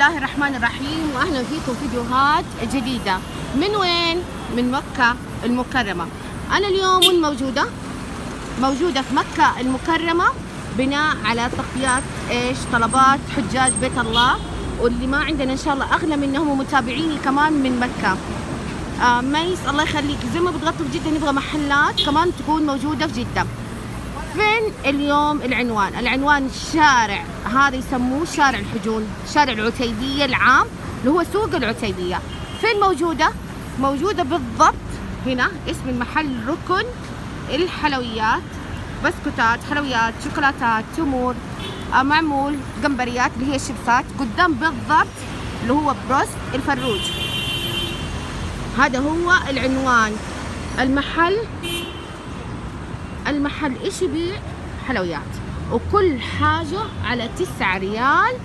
الله الرحمن الرحيم، واهلا فيكم فيديوهات جديده. من وين؟ من مكه المكرمه. انا اليوم موجوده في مكه المكرمه بناء على تغطيات طلبات حجاج بيت الله، واللي ما عندنا ان شاء الله اغلى منهم ومتابعيني كمان من مكه. ميس الله يخليك، زي ما بتغطوا في جده نبغى محلات كمان تكون موجوده في جده. فين اليوم العنوان الشارع هذا يسموه شارع الحجون، شارع العتيبية العام اللي هو سوق العتيبية. فين موجودة بالضبط هنا. اسم المحل ركن الحلويات، بسكوتات، حلويات، شوكولاتات، تمور، معمول، جمبريات اللي هي الشيبسات، قدام بالضبط اللي هو بروست الفروج. هذا هو العنوان. المحل ايش يبيع؟ حلويات، وكل حاجة على 9 ريال،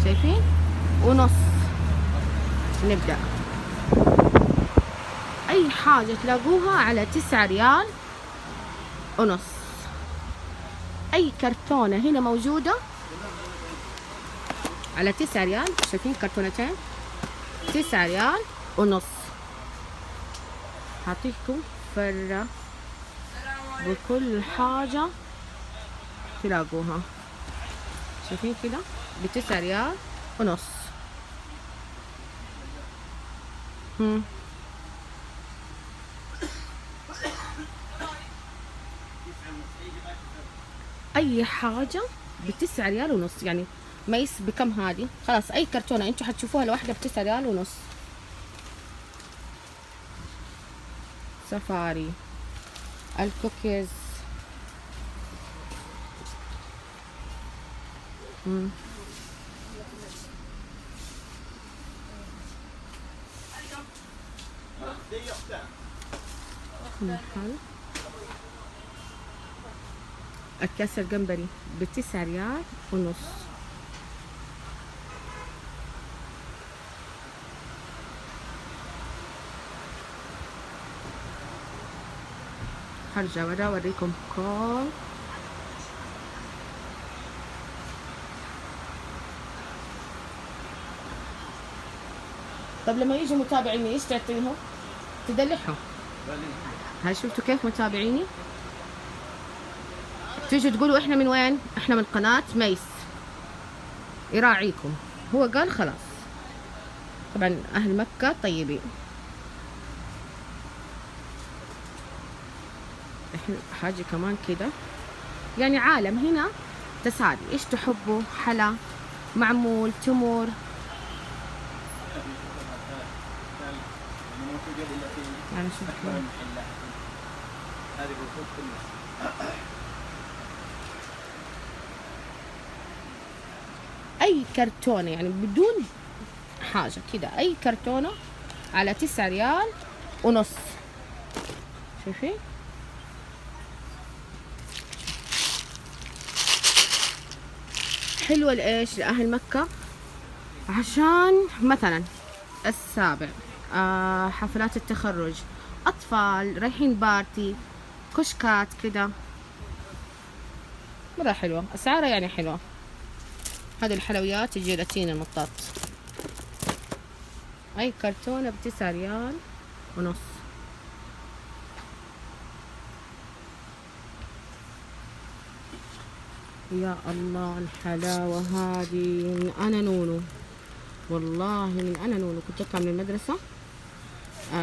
شايفين؟ ونص. نبدأ اي حاجة تلاقوها على 9 ريال ونص. اي كرتونة هنا موجودة على 9 ريال، شايفين كرتونتين 9 ريال ونص. هعطيكم فرة بكل حاجة تلاقوها، شايفين كده ب9 ريال ونص. اي حاجة ب9 ريال ونص. يعني ميس بكم هذه؟ خلاص اي كرتونة انتوا حتشوفوها لوحدها ب9 ريال ونص. سفاري، الكوكيز، الكاس الجمبري ب9 ريال ونص. هرجع ورا اوريكم كل طب لما يجي متابعيني ايش تعطيهم؟ تدلعهم. هاي شفتوا كيف متابعيني؟ تيجوا تقولوا احنا من وين؟ احنا من قناة ميس، يراعيكم. هو قال خلاص. طبعا اهل مكة طيبين. حاجة كمان كده، يعني عالم هنا تسالي. ايش تحبوا؟ حلا، معمول، تمور. يعني شوف اي كرتونة يعني بدون حاجة كده، اي كرتونة على 9 ريال ونص. شايفين؟ حلوة لإيش؟ لأهل مكة، عشان مثلا السابع، حفلات التخرج، أطفال رايحين بارتي، كشكات كده، مرة حلوة. أسعارها يعني حلوة. هذه الحلويات الجيلاتين المطاط، أي كرتونة ب9 ريال ونص. يا الله الحلاوة هذه من أنا نونو، والله من أنا نونو. كنت أطلع من المدرسة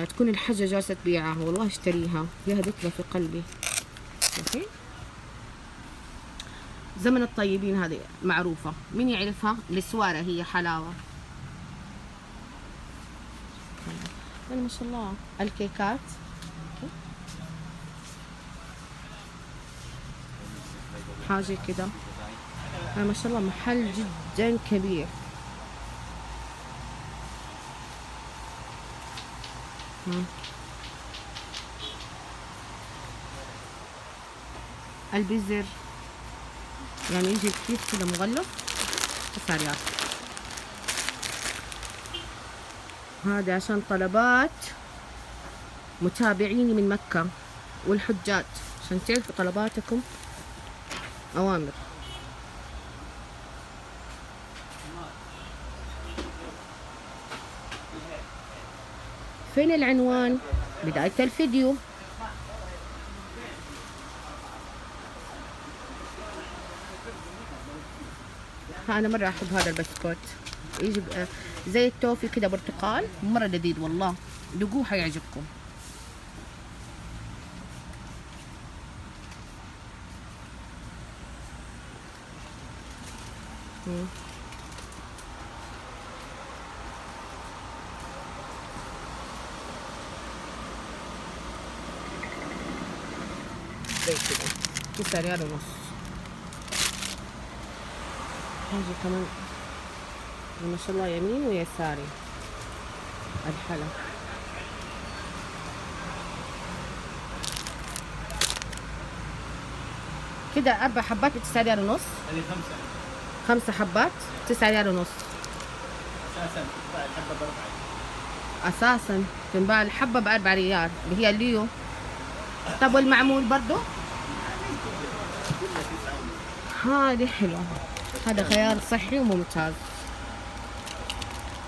تكون الحاجة جالسة تبيعها، والله اشتريها، لها ذكرى في قلبي. شايفين؟ زمن الطيبين هذه معروفة، مين يعرفها؟ السوارة هي حلاوة. ما شاء الله الكيكات حاجة كده، ما شاء الله محل جدا كبير. البزر يعني يجي الكيس كده مغلف 9 ريال. هذا عشان طلبات متابعيني من مكة والحجاج، عشان تعرفوا طلباتكم أوامر. فين العنوان؟ بداية الفيديو. أنا مرة أحب هذا البسكوت، يجي زي التوفي كده برتقال، مرة لذيذ والله، دوقوه حيعجبكم. زي كده 9 ريال ونص. حاجة كمان ما شاء الله يمين ويساري الحلا. كده 4 حبات ب9 ريال ونص. هذه 5 حبات 9 ريال ونص. اساسا تنباع الحبه ب4. اساسا تنباع الحبه ب4 ريال اللي هي الليو. طب والمعمول برضو؟ هذه حلوه، هذا خيار صحي وممتاز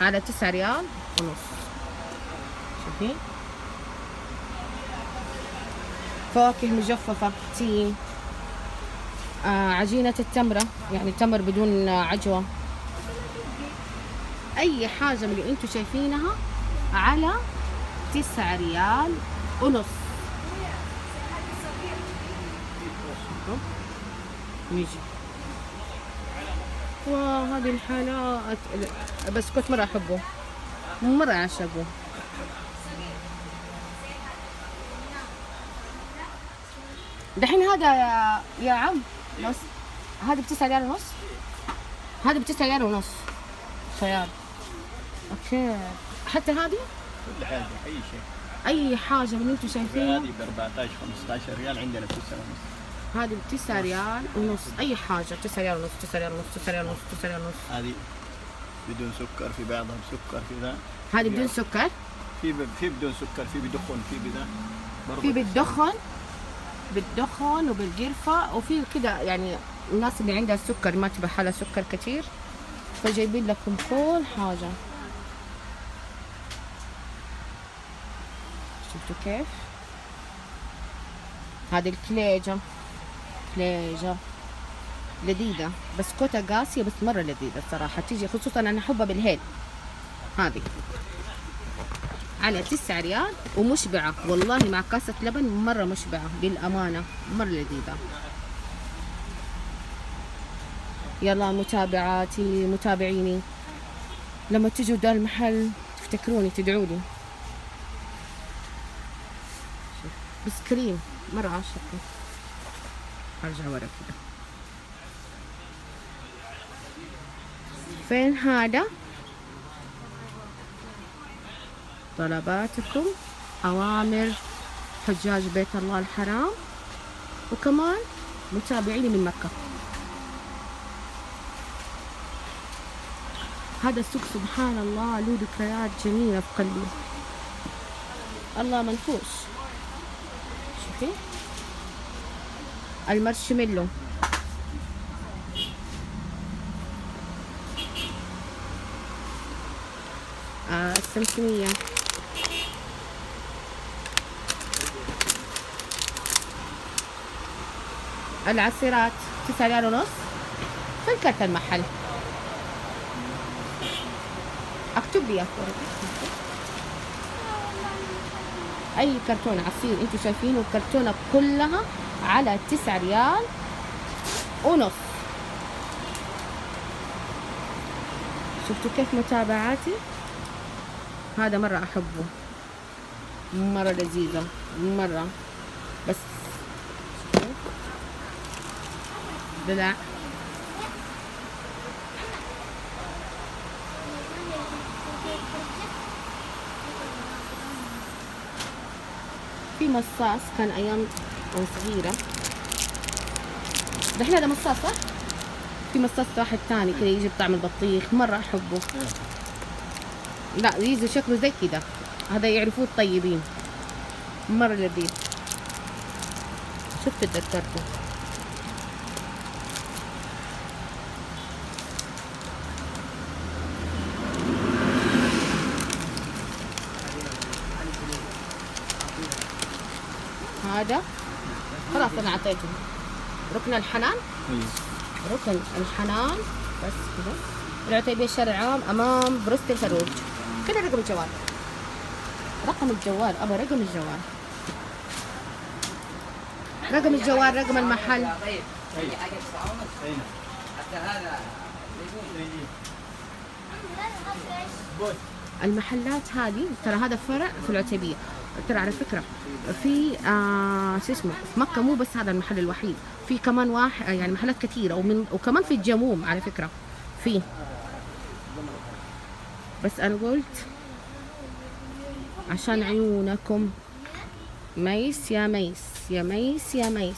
على 9 ريال ونص. شايفين؟ فواكه مجففه تين. عجينه التمره، يعني تمر بدون عجوه. اي حاجه من اللي انتم شايفينها على 9 ريال ونص. نيجي وهذه الحالات بسكوت مرة أحبه، مرة أعشقه. دحين هذا يا عم بس هذا ب9 ريال ونص. هذا ب9 ريال ونص خيار. اوكي، حتى هذه كل حاجه اي شيء، اي حاجه من اللي انتم شايفينها. هذه ب 14 15 ريال، عندنا ب 9 ونص. هذه ب9 ريال ونص، اي حاجه 9 ريال ونص 9 ريال ونص 9 ريال ونص 9 ريال ونص. هذه بدون سكر، في بعضها بسكر، في ذا. هذه بدون سكر، في بدون سكر، في بدخن، في بذا، في بالدخن وبالقرفه، وفي كده يعني الناس اللي عندها السكر ما تبى حالها سكر كثير، فجايبين لكم كل حاجه. شفتوا كيف؟ هذه الكليجة، كليجة لذيذة، بسكوتة قاسية بس مرة لذيذة الصراحة، تيجي خصوصا أنا أحبها بالهيل. هذه على 9 ريال ومشبعة والله، مع كاسة لبن مرة مشبعة للأمانة، مرة لذيذة. يلا متابعاتي متابعيني، لما تجوا دا المحل تفتكروني تدعولي. بس كريم مرة عاشقه. ارجع ورا كده. فين هذا؟ طلباتكم، أوامر حجاج بيت الله الحرام، وكمان متابعيني من مكة. هذا السوق سبحان الله له ذكريات جميلة في قلبي، الله منفوش. شوفي المارشميلو، السمسمية، العصيرات 9 ريال ونص. فين كارت المحل؟ اكتب لي يا اي كرتون عصير انتوا شايفينه، الكرتونه كلها على 9 ريال ونص. شفتوا كيف متابعاتي؟ هذا مرة أحبه، مرة لذيذة مرة. بس دلع. في مصاص كان أيام وأنا صغيرة، دحين هذا مصاص صح؟ في مصاص واحد تاني كده يجي بطعم البطيخ، مرة أحبه. لا يجي شكله زي كده، هذا يعرفوه الطيبين، مرة لذيذ. شفت تذكرته. هذا خلاص انا اعطيته. ركن الحنان، ايوه ركن الحنان بس كذا. العتيبية شارع عام امام بروست الفروج. كذا رقم الجوال، رقم الجوال، ابى رقم الجوال، رقم الجوال، رقم المحل. المحلات هذه ترى هذا فرع في العتيبية. ترى على فكرة في شو اسمه في مكة مو بس هذا المحل الوحيد، في كمان واحد يعني محلات كثيرة، وكمان في الجموم على فكرة في. بس أنا قلت عشان عيونكم ميس يا ميس يا ميس يا ميس.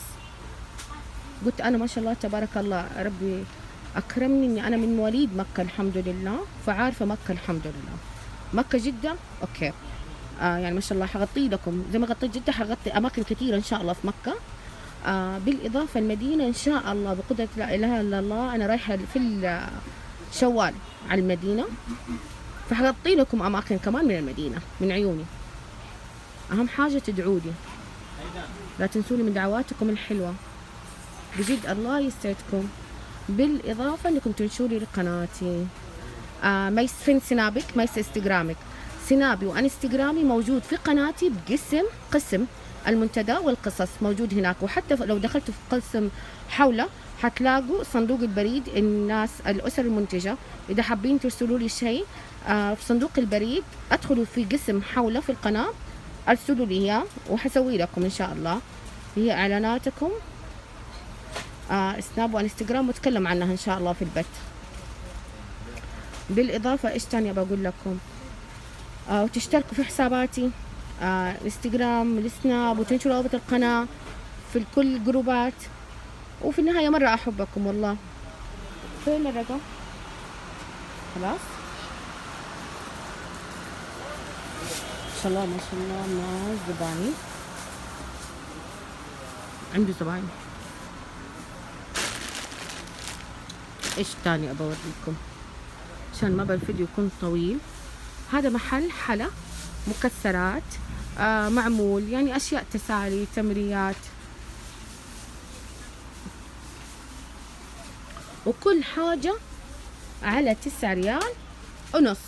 قلت أنا ما شاء الله تبارك الله ربي أكرمني إني أنا من مواليد مكة الحمد لله، فعارفة مكة الحمد لله. مكة جدة أوكي يعني ما شاء الله حغطي لكم زي ما غطيت جدة، حغطي أماكن كثيرة إن شاء الله في مكة. بالإضافة المدينة إن شاء الله بقدرة لا إله إلا الله أنا رايحة في شوال على المدينة، فحغطي لكم أماكن كمان من المدينة من عيوني. أهم حاجة تدعوا لي، لا تنسوني من دعواتكم الحلوة بجد، الله يسعدكم. بالإضافة إنكم تنشروا لي قناتي. ميس فين سنابك؟ ميس انستغرامك. سنابي وانستغرامي موجود في قناتي قسم المنتدى والقصص موجود هناك، وحتى لو دخلتوا في قسم حولة حتلاقوا صندوق البريد. الناس الأسر المنتجة إذا حابين ترسلوا لي شيء في صندوق البريد أدخلوا في قسم حولة في القناة، أرسلوا لي إياه وحسوي لكم إن شاء الله. هي إعلاناتكم سناب وانستغرام واتكلم عنها إن شاء الله في البث. بالإضافة إيش تاني بقول لكم؟ وتشتركوا في حساباتي الانستغرام السناب، وتنشروا رابط القناة في كل الجروبات. وفي النهاية مرة أحبكم والله. فين الرقم؟ خلاص ما شاء الله ما شاء الله ناس زباين، عنده زباين. ايش تاني ابى اوريكم عشان ما الفيديو يكون طويل؟ هذا محل حلا مكسرات معمول يعني اشياء تسالي تمريات، وكل حاجة على 9 ريال ونص.